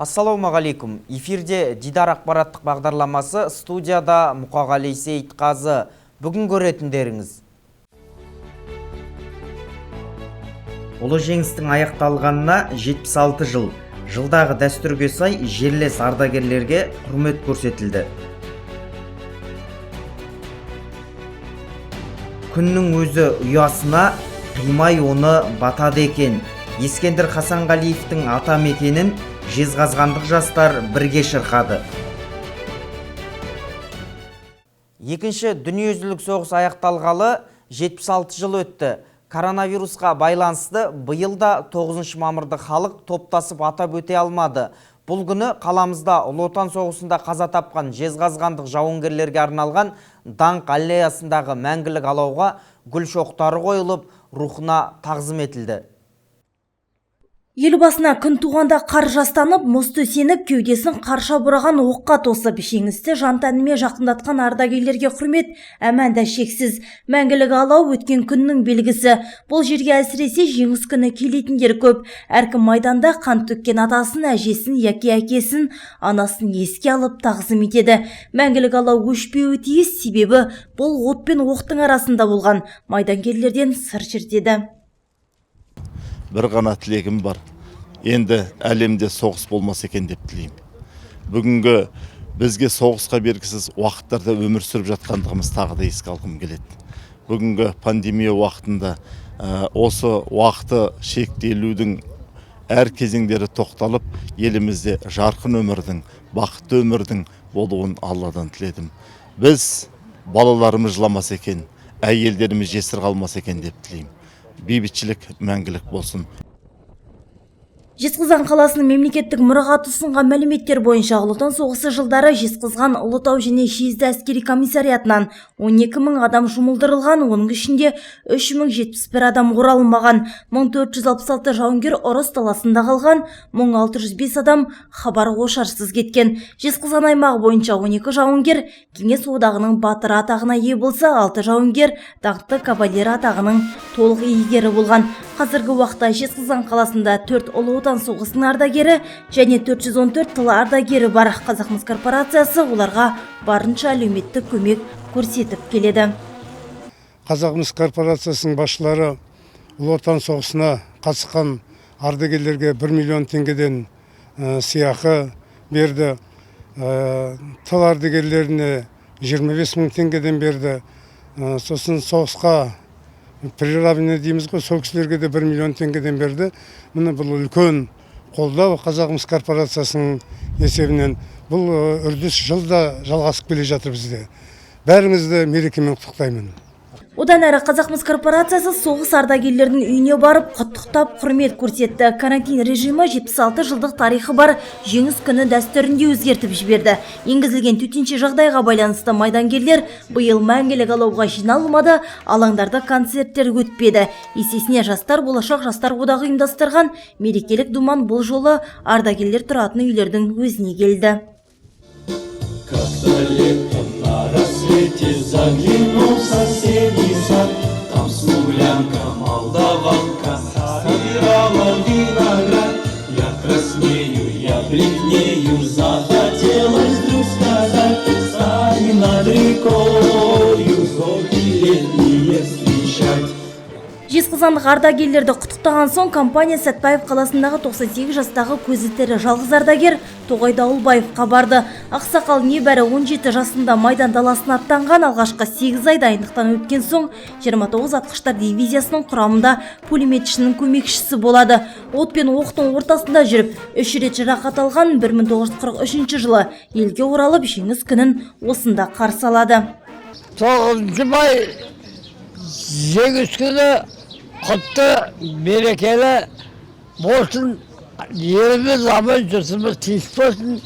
Ассалаумағалейкум. Эфирде Дидар ақпараттық бағдарламасы, студияда Мұқағали Сейітқазы. Бүгін көретіндеріңіз. Ұлы жеңістің аяқталғанына 76 жыл. Жылдағы дәстүрге сай жерлес ардагерлерге құрмет көрсетілді. Күннің өзі ұясына қимай оны батады екен. Ескендір Хасанғалиевтің ата мекенін жезқазғандық жастар бірге шырқады. Екінші дүниежүзілік соғыс аяқталғалы 76 жыл өтті. Коронавирусқа байланысты биылда 9 мамырды халық топтасып атап өте алмады. Бұл күні қаламызда Ұлы Отан соғысында қаза тапқан жезқазғандық жауынгерлерге арналған даңқ аллеясындағы мәңгілік алауға гүл шоқтары қойылып, рухына тағзым етілді. Елбасына күн туғанда қар жастанып, мұз төсеніп, кеудесін қарша бұраған оққа тосып, жеңісті жан-тәнімен жақындатқан ардагерлерге құрмет әмәнда шексіз. Мәңгілік алау өткен күннің белгісі. Бұл жерге әсіресе жеңіс күні келетіндер көп. Әркім майданда қан төккен атасын, әжесін, яки әкесін, анасын еске алып тағзым етеді. Мәңгілік алау өшпеуі тиіс, себебі бұл от пен оқтың арасында болған. Майдангерлерден сыр шертеді. Бір ғана тілегім бар. Енді әлемде соғыс болмас екен деп тілеймін. Бүгінгі бізге соғысқа бергісіз уақыттарда өмір сүріп жатқандығымыз тағы да еске алғым келеді. Бүгінгі пандемия уақытында осы уақыты шектелудің әр кезеңдері тоқталып, елімізде жарқын өмірдің, бақытты өмірдің болуын Алладан тіледім. Біз балаларымыз жыламас екен, әйелдеріміз жесір қалмас екен деп тілеймін. Бейбітшілік мәңгілік болсын. Жезқазған қаласының мемлекеттік мұрағаты ұсынған мәліметтер бойынша Ұлы Отан соғысы жылдары Жезқазған Ұлытау және Шиезді әскери комиссариятынан 12.000 адам жұмылдырылған, оның ішінде 3.071 адам оралмаған, 1466 жауынгер ұрыс даласында қалған, 1605 адам хабар-ошарсыз кеткен. Жезқазған аймағы бойынша 12 жауынгер Кеңес одағының батыры атағына ие болса, 6 жауынгер даңқты кавалер атағының толық иегері болған. Қазіргі уақытта Жезқазған қаласында 4 Ұлы Отан соғысының ардагері және 414 тыл ардагері бар. Қазақмыс корпорациясы оларға барынша әлеуметтік көмек көрсетіп келеді. Қазақмыс корпорациясының басшылары Ұлы Отан соғысына қатысқан ардагерлерге 1 миллион теңгеден сыйақы берді. Тыл ардагерлеріне 25.000 теңгеден берді. Сосын соғысқа приравнение дейміз ғой, сол кісілерге де 1 миллион теңгеден берді. Міне бұл үлкен қолдау Қазақмыс корпорациясының есебінен. Бұл үрдіс жылда жалғасып келе жатыр бізде. Бәріңізді мерекемен құттықтаймын. Одан әрі Қазақмыс корпорациясы соғыс ардагерлердің үйіне барып, құттықтап құрмет көрсетті. Карантин режимі 76 жылдық тарихы бар жеңіс күні дәстүрінде өзгертіп жіберді. Енгізілген төтенше жағдайға байланысты майдангерлер биыл мәңгілік алауға жиналмады, алаңдарда концерттер өтпеді. Есесіне жастар болашақ жастар одағы ұйымдастырған мерекелік думан бұл жолы ардагерлер тұратын үйлердің өзіне келді. Заглянул в соседний сад, там смуглянка, молдаванка собирала виноград. Я краснею, я бледнею, захотелось вдруг сказать: стань над рекою, зорки летние встречать. Жезқазғандық ардагерлерді құттықтаған соң компания Сәтбаев қаласындағы 98 жастағы көзі тірі жалғыз ардагер Тоғай Дауылбаевқа барды. Ақсақал небәрі 17 жасында майдан даласына аттанған, алғашқы 8 ай дайындықтан өткен соң 29 атқыштар дивизиясының құрамында пулеметшінің көмекшісі болады. От пен оқтың ортасында жүріп, 3 рет жарақат алған, 1943 жылы елге оралып, жеңіс күнін осында қарсы алады. 9 май жеңіс күні құтты, берекелі болсын, еліміз аман, жұртымыз тиіс болсын,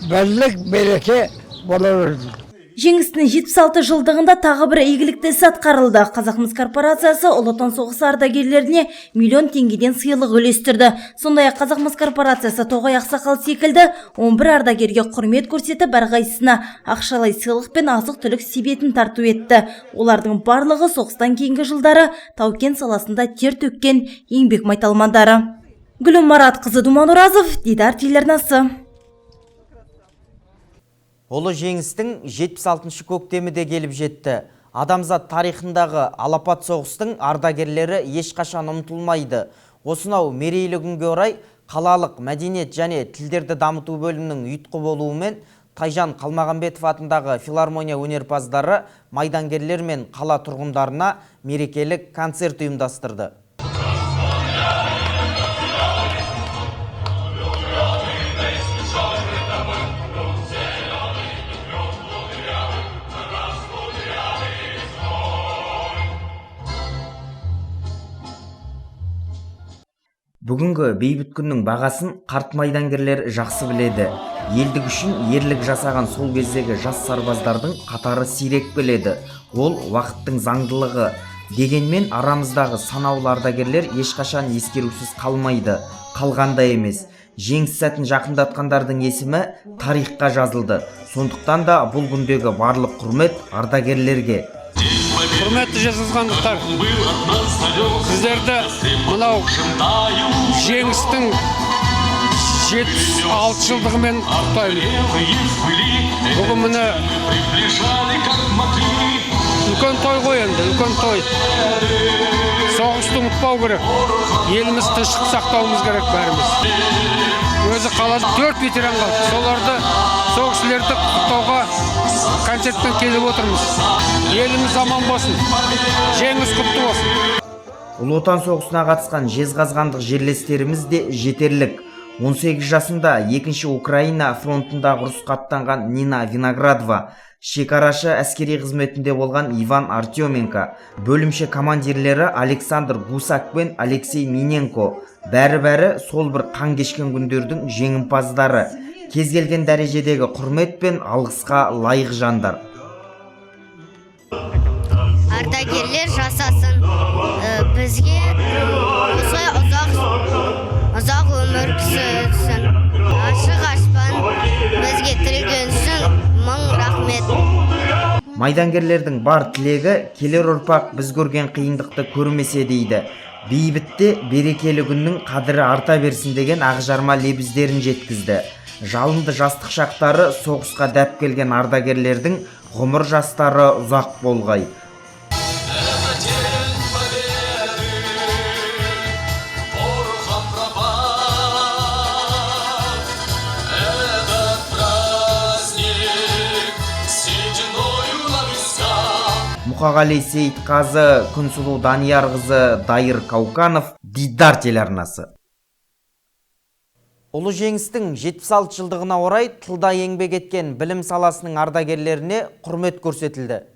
бірлік, береке бола берсін. Жеңістің 76 жылдығында тағы бір игілікті іс атқарылды. Қазақмыс корпорациясы Ұлы Отан соғысы ардагерлеріне миллион теңгеден сыйлық үлестірді. Сондай-ақ Қазақмыс корпорациясы Тоғай ақсақал секілді 11 ардагерге құрмет көрсетіп, әрқайсысына ақшалай сыйлық пен азық-түлік себетін тарту етті. Олардың барлығы соғыстан кейінгі жылдары тау-кен саласында тер төккен еңбек майталмандары. Гүлім Маратқызы, Думан Оразов, Дидар телеарнасы. Ұлы жеңістің 76-шы көктемі де келіп жетті. Адамзат тарихындағы алапат соғыстың ардагерлері ешқашан ұмытылмайды. Осынау мерейлі күнге орай қалалық мәдениет және тілдерді дамыту бөлімінің ұйытқы болуымен Тайжан Қалмағанбетов атындағы филармония өнерпаздары майдангерлер мен қала тұрғындарына мерекелік концерт ұйымдастырды. Бүгінгі бейбіт күннің бағасын қарт майдангерлер жақсы біледі. Елдік үшін ерлік жасаған сол кездегі жас сарбаздардың қатары сирек келеді. Ол уақыттың заңдылығы. Дегенмен арамыздағы санаулы ардагерлер ешқашан ескерусіз қалмайды. Қалғанда емес. Жеңіс сәтін жақындатқандардың есімі тарихқа жазылды. Сондықтан да бұл күндегі барлық құрмет ардагерлерге. Құрметті жезқазғандықтар, сіздерді мынау жеңістің 76 жылдығымен құттықтаймын. Бүгін міне үлкен той ғой енді, үлкен той. Соғысты ұмытпау керек. Еліміз тыныштық сақтауымыз керек бәріміз. Өзі қалада 4 ветеран қалды. Соларды, сол кісілерді құттықтауға концертпен келіп отырмыз. Еліміз аман болсын. Жеңіс құтты болсын. Ұлы Отан соғысына қатысқан жезқазғандық жерлестеріміз де жетерлік. 18 жасында 2-ші Украина фронтындағы ұрысқа аттанған Нина Виноградова, шекарашы әскери қызметінде болған Иван Артеменко, бөлімше командирлері Александр Гусак пен Алексей Миненко, бәрі сол бір қан кешкен күндердің жеңімпаздары. Кез келген дәрежедегі құрмет пен алғысқа лайық жандар. Ардагерлер жасасын, бізге осылай ұзақ өмір сүрсін. Ашық ашпан бізге тірелгенсін, мың рахмет. Майдангерлердің бар тілегі келер ұрпақ біз көрген қиындықты көрмесе дейді. Бейбітте берекелі күннің қадірі арта берсін деген ақжарма лебіздерін жеткізді. Жалынды жастық шақтары соғысқа дәп келген ардагерлердің ғұмыр жастары ұзақ болғай. Мұқағали Сейітқазы, Күнсұлу Даниярқызы, Дайыр Кауканов, Дидар телеарнасы. Ұлы жеңістің 76 жылдығына орай тылда еңбек еткен білім саласының ардагерлеріне құрмет көрсетілді.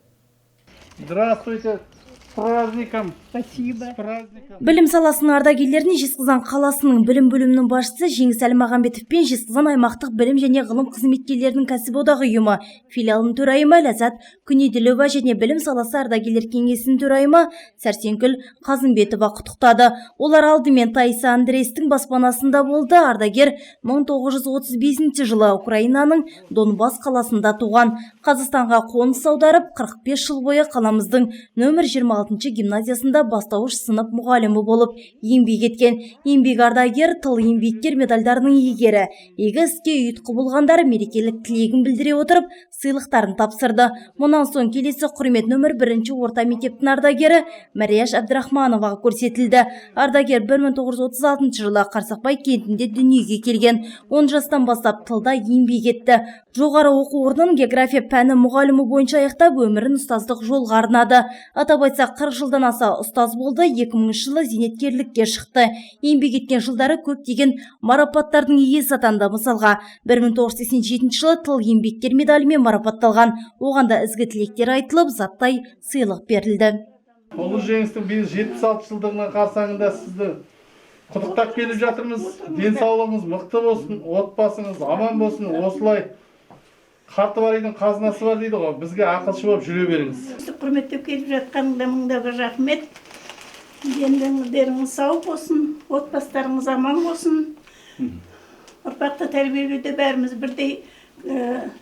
Здравствуйте, с праздником. Спасибо. С праздником. Білім саласының ардагерлеріне Жезқазған қаласының білім бөлімінің басшысы Жеңіс Әлмағанбетов пен Жезқазған аймақтық білім және ғылым қызметкерлерінің кәсіподағы ұйымы филиалының төрайымы Ләззат Күнеділова және білім саласы ардагерлер кеңесінің төрайымы Сәрсенкүл Қазымбетова құттықтады. Олар алдымен Таиса Андрейстің баспанасында болды. Ардагер 1935 жылы Украинаның Донбасс қаласында туған. Қазақстанға қоныс аударып 45 жыл бойы қаламыздың нөмір 26 гимназиясында бастауыш сынып мұғалімі болып еңбек еткен. Еңбек ардагер, тыл еңбеккер медальдарының иегері. Игі іске ұйытқы болғандар мерекелік тілегін білдіре отырып, сыйлықтарын тапсырды. Мұнан соң келесі құрмет нөмір 1 орта мектептің ардагері Мәрияш Әбдірахмановаға көрсетілді. Ардагер 1936 жылы Қарсақбай кентінде дүниеге келген. 10 жастан бастап тылда еңбек етті. Жоғары оқу орнының география пәні мұғалімі бойынша аяқтап өмірін ұстаздық жолға арнады. Атап айтсақ 40 жылдан аса ұстаз болды. 2000 жылы зейнеткерлікке шықты. Еңбек еткен жылдары көптеген марапаттардың иесі атанды. Мысалға 1987 жылы тыл еңбеккер медалімен марапатталған. Оған да ізгі тілектер айтылып, заттай сыйлық берілді. Ұлы жеңістің 76 жылдығына қарсаңында сізді құттықтап келіп жатырмыз. Денсаулығыңыз мықты болсын, отбасыңыз аман болсын. Осылай қарты бар үйдің қазынасы бар дейді ғой. Бізге ақылшы болып жүре беріңіз. Құрметтеп келіп жатқаныңда мыңда бір рахмет. Дендеріңіз сау болсын, отбастарыңыз аман болсын. Ұрпақты тәрбиелеуде бәріміз бірдей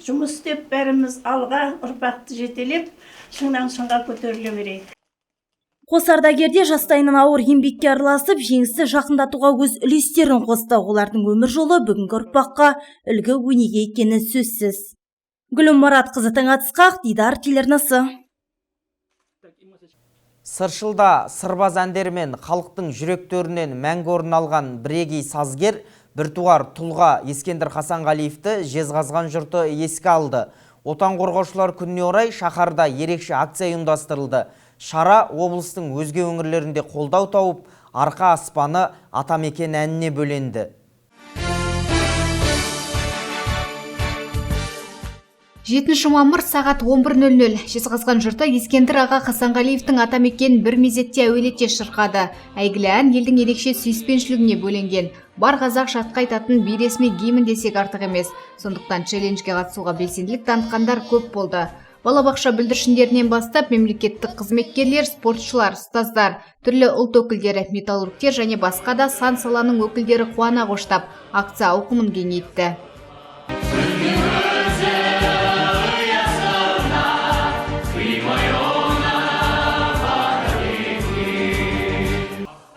жұмыс істеп, бәріміз алға ұрпақты жетелеп, шыңнан шыңға көтеріле берейік. Қос ардагерде жастайынан ауыр еңбекке араласып, жеңісті жақындатуға өз үлестерін қосты. Олардың өмір жолы бүгінгі ұрпаққа үлгі өнеге екені сөзсіз. Гүлім Маратқызы, Таң Атысқақ, Дидар телеарнасы. Сыршылда сырбаз әндермен халықтың жүректерінен мәңгі орын алған бірегей сазгер, біртуар тұлға Ескендір Хасанғалиевті жезқазған жұрты еске алды. Отан қорғаушылар күніне орай шаһарда ерекше акция ұйымдастырылды. Шара облыстың өзге өңірлерінде қолдау тауып, арқа аспаны Атамекен әніне бөленді. 7 мамыр сағат 11:00 Жезқазған жұрты Ескендір аға Хасанғалиевтің Атамекен бір мезетте әуелете шырқады. Әйгілі ән елдің ерекше сүйіспеншілігіне бөленген. Бар қазақ шатқа айтатын бейресми гимн десек артық емес. Сондықтан челленджге қатысуға белсенділік танытқандар көп болды. Балабақша бүлдіршіндерінен бастап мемлекеттік қызметкерлер, спортшылар, ұстаздар, түрлі ұлт өкілдері, металлургтер және басқа да сан саланың өкілдері қуана қоштап, акция ауқымын кеңейтті.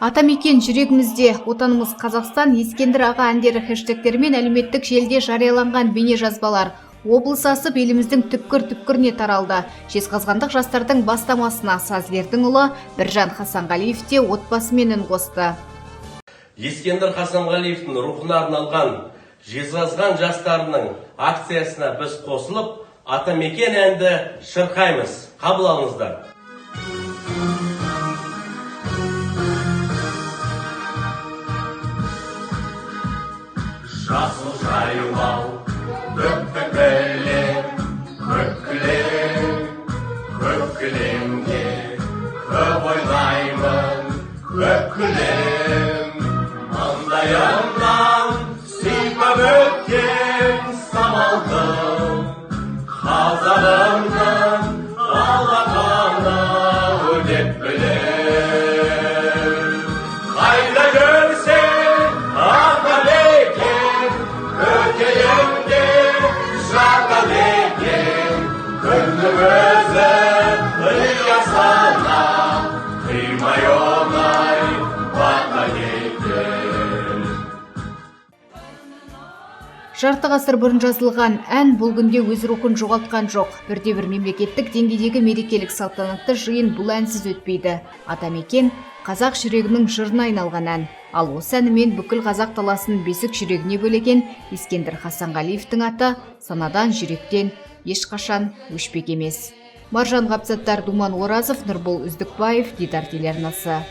Атамекен жүрегімізде, отанымыз Қазақстан, Ескендір аға әндері хэштегтермен әлеуметтік желіде жарияланған бейне жазбалар облыс асып еліміздің түпкір-түпкіріне таралды. Жезқазғандық жастардың бастамасына сазгердің ұлы Біржан Хасанғалиев те отбасымен үн қосты. Ескендір Хасанғалиевтің рухына арналған Жезқазған жастарының акциясына біз қосылып, Атамекен әнді шырқаймыз. Қабыл алыңыздар. Жасыл жайылау, көк кілем, көк кілемге көп ойлаймын, көк кілем. Маңдайымнан сипап өткен самалдың, қазағымның алақаны өтеп білем. Қайда көрсең Атамекен, көкейімде жатады екен, күннің өзі ұясына қимай оңай бата екен. Жарты ғасыр бұрын жазылған ән бұл күнде өз рухын жоғалтқан жоқ. Бірде-бір мемлекеттік деңгейдегі мерекелік салтанатты жиын бұл әнсіз өтпейді. Атамекен қазақ жүрегінің жырына айналған ән. Ал осы әнімен бүкіл қазақ даласын бесік жүрегіне бөлеген Ескендір Хасанғалиевтің аты санадан, жүректен ешқашан өшпек емес. Маржан Ғапсаттар, Думан Оразов, Нұрбол Үздікбаев, Дидар телеарнасы.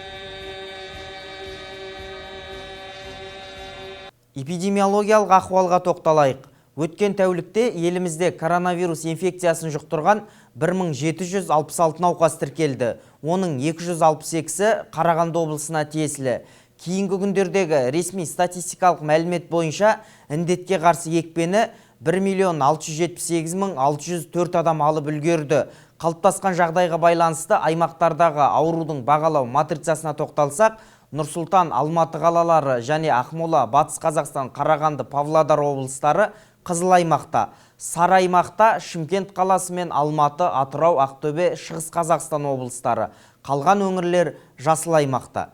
Эпидемиологиялық ахуалға тоқталайық. Өткен тәулікте елімізде коронавирус инфекциясын жұқтырған 1766 науқас тіркелді. Оның 262-сі Қарағанды облысына тиесілі. Кейінгі күндердегі ресми статистикалық мәлімет бойынша індетке қарсы екпені 1.678.604 адам алып үлгерді. Қалыптасқан жағдайға байланысты аймақтардағы аурудың бағалау матрицасына тоқталсақ, Нұрсұлтан, Алматы қалалары және Ақмола, Батыс Қазақстан, Қарағанды, Павлодар облыстары қызыл аймақта. Сары аймақта Шымкент қаласы мен Алматы, Атырау, Ақтөбе, Шығыс Қазақстан облыстары. Қалған өңірлер жасыл аймақта.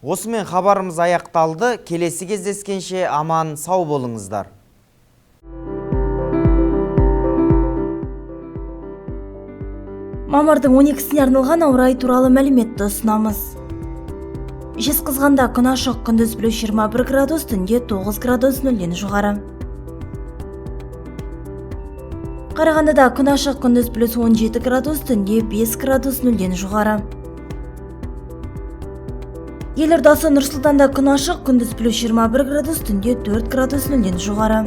Осымен хабарымыз аяқталды. Келесі кездескенше аман сау болыңыздар. Мамырдың 12-сіне арналған ауа райы туралы мәліметті ұсынамыз. Жезқазғанда күн ашық, күндіз плюс 21 градус, түнде 9 градус нөлден жоғары. Қарағандыда күн ашық, күндіз плюс 17 градус, түнде 5 градус нөлден жоғары. Елордасы Нұр Сұлтанда күн ашық, күндіз плюс 21 градус, түнде 4 градус нөлден жоғары.